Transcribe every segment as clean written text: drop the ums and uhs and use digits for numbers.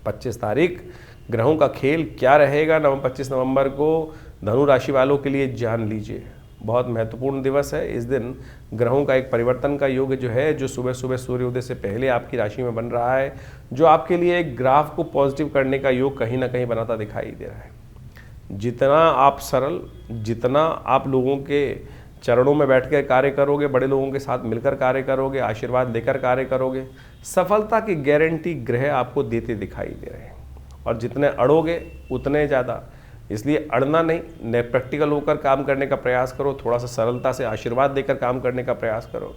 25 तारीख ग्रहों का खेल क्या रहेगा 25 नवंबर को धनु राशि वालों के लिए जान लीजिए। बहुत महत्वपूर्ण दिवस है। इस दिन ग्रहों का एक परिवर्तन का योग जो है, जो सुबह सुबह सूर्योदय से पहले आपकी राशि में बन रहा है, जो आपके लिए एक ग्राफ को पॉजिटिव करने का योग कहीं ना कहीं बनाता दिखाई दे रहा है। जितना आप सरल, जितना आप लोगों के चरणों में बैठ कर कार्य करोगे, बड़े लोगों के साथ मिलकर कार्य करोगे, आशीर्वाद लेकर कार्य करोगे, सफलता की गारंटी ग्रह आपको देते दिखाई दे रहे हैं। और जितने अड़ोगे उतने ज़्यादा, इसलिए अड़ना नहीं, नए प्रैक्टिकल होकर काम करने का प्रयास करो, थोड़ा सा सरलता से आशीर्वाद देकर काम करने का प्रयास करो।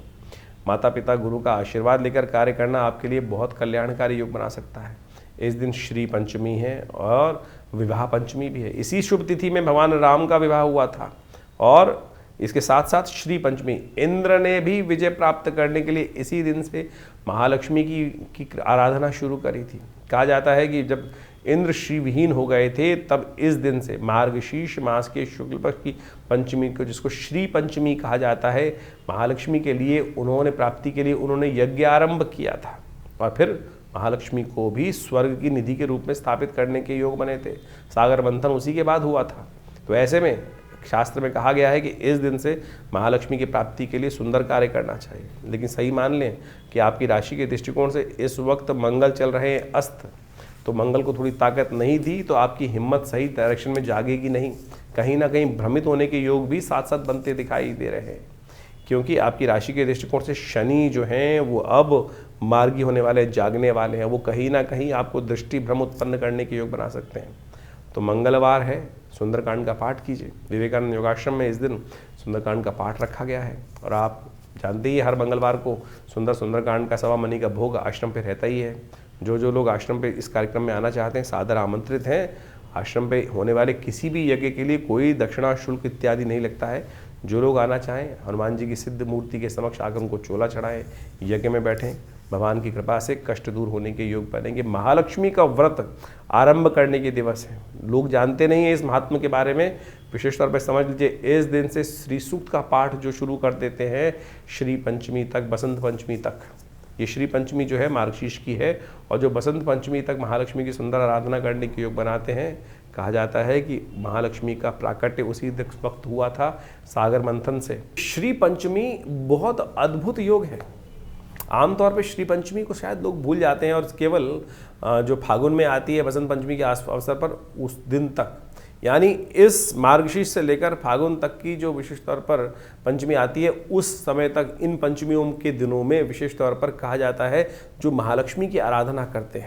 माता पिता गुरु का आशीर्वाद लेकर कार्य करना आपके लिए बहुत कल्याणकारी योग बना सकता है। इस दिन श्री पंचमी है और विवाह पंचमी भी है। इसी शुभ तिथि में भगवान राम का विवाह हुआ था और इसके साथ साथ श्री पंचमी, इंद्र ने भी विजय प्राप्त करने के लिए इसी दिन से महालक्ष्मी की आराधना शुरू करी थी। कहा जाता है कि जब इंद्र श्रीविहीन हो गए थे तब इस दिन से मार्गशीर्ष मास के शुक्ल पक्ष की पंचमी को, जिसको श्री पंचमी कहा जाता है, महालक्ष्मी के लिए उन्होंने प्राप्ति के लिए उन्होंने यज्ञ आरंभ किया था और फिर महालक्ष्मी को भी स्वर्ग की निधि के रूप में स्थापित करने के योग बने थे। सागर मंथन उसी के बाद हुआ था। तो ऐसे में शास्त्र में कहा गया है कि इस दिन से महालक्ष्मी की प्राप्ति के लिए सुंदर कार्य करना चाहिए। लेकिन सही मान लें कि आपकी राशि के दृष्टिकोण से इस वक्त मंगल चल रहे हैं अस्त, तो मंगल को थोड़ी ताकत नहीं दी तो आपकी हिम्मत सही डायरेक्शन में जागेगी नहीं। कहीं ना कहीं भ्रमित होने के योग भी साथ साथ बनते दिखाई दे रहे हैं, क्योंकि आपकी राशि के दृष्टिकोण से शनि जो हैं वो अब मार्गी होने वाले, जागने वाले हैं। वो कहीं ना कहीं आपको दृष्टि भ्रम उत्पन्न करने के योग बना सकते हैं। तो मंगलवार है, सुंदरकांड का पाठ कीजिए। विवेकानंद योगाश्रम में इस दिन सुंदरकांड का पाठ रखा गया है और आप जानते ही हर मंगलवार को सुंदरकांड का सवा मनी का भोग आश्रम पे रहता ही है। जो लोग आश्रम पे इस कार्यक्रम में आना चाहते हैं सादर आमंत्रित हैं। आश्रम पे होने वाले किसी भी यज्ञ के लिए कोई दक्षिणा शुल्क इत्यादि नहीं लगता है। जो लोग आना चाहें हनुमान जी की सिद्ध मूर्ति के समक्ष आकर उनको चोला चढ़ाएं, यज्ञ में बैठें। भगवान की कृपा से कष्ट दूर होने के योग बनेंगे। महालक्ष्मी का व्रत आरंभ करने के दिवस है। लोग जानते नहीं हैं इस महात्मा के बारे में, विशेष तौर पर समझ लीजिए। इस दिन से श्री सूक्त का पाठ जो शुरू कर देते हैं श्री पंचमी तक, बसंत पंचमी तक। ये श्री पंचमी जो है मार्गशीर्ष की है और जो बसंत पंचमी तक महालक्ष्मी की सुंदर आराधना करने के योग बनाते हैं। कहा जाता है कि महालक्ष्मी का प्राकट्य उसी वक्त हुआ था सागर मंथन से। श्री पंचमी बहुत अद्भुत योग है। आमतौर पे श्री पंचमी को शायद लोग भूल जाते हैं और केवल जो फागुन में आती है बसंत पंचमी के अवसर पर उस दिन तक, यानी इस मार्गशीर्ष से लेकर फागुन तक की जो विशेष तौर पर पंचमी आती है उस समय तक, इन पंचमियों के दिनों में विशेष तौर पर कहा जाता है जो महालक्ष्मी की आराधना करते हैं